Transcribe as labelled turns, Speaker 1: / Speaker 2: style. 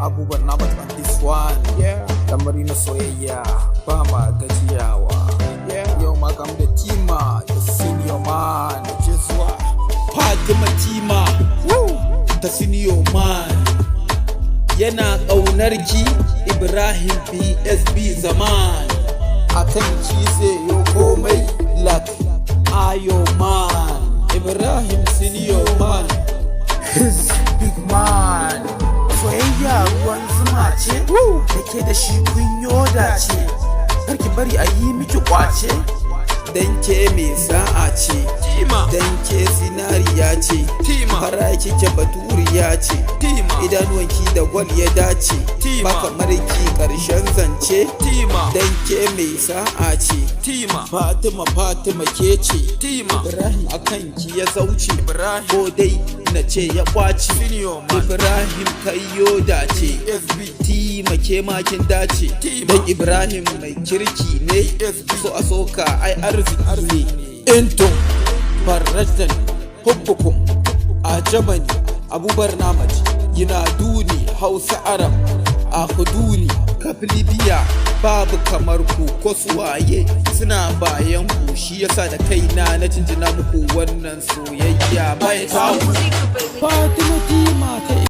Speaker 1: abubuwan na batman this one. Lamari na soyayya ba ma gajiyawa. Yau ma kam da Tima, the senior man. Jesuwa Fatima Tima, the senior man. Yana ƙaunar ki Ibrahim PSB zaman. Akan ci zai yo komai like Ayo man. Ibrahim senior man, his big man. Soyayya ruwan zuma ce da ke da shi kun yoda ce. Karki bari a yi miki kwace. Dan ke mai sa'a ce, dan ke zinariya ce, fara kike baturiya ce, idanuwanki da gwal ya dace, ba kamar ki karshen zance, dan ke mai sa'a ce, Fatima ke ce, Ibrahim akan ki ya zauce, ko dai na ce ya kwace, Ibrahim kayo dace, Tima ke makin dace, dan Ibrahim mai kirki ne, so a soka ai arziki ne. Intum farratan hubbukum ajabani abubar namaji yana duni Hausa Arab a huduni kafilibiya babu kamar ku ko suwaye suna bayan ku, shi yasa da kaina na jinjina muku wannan soyayya bai ta Fatima Tima ta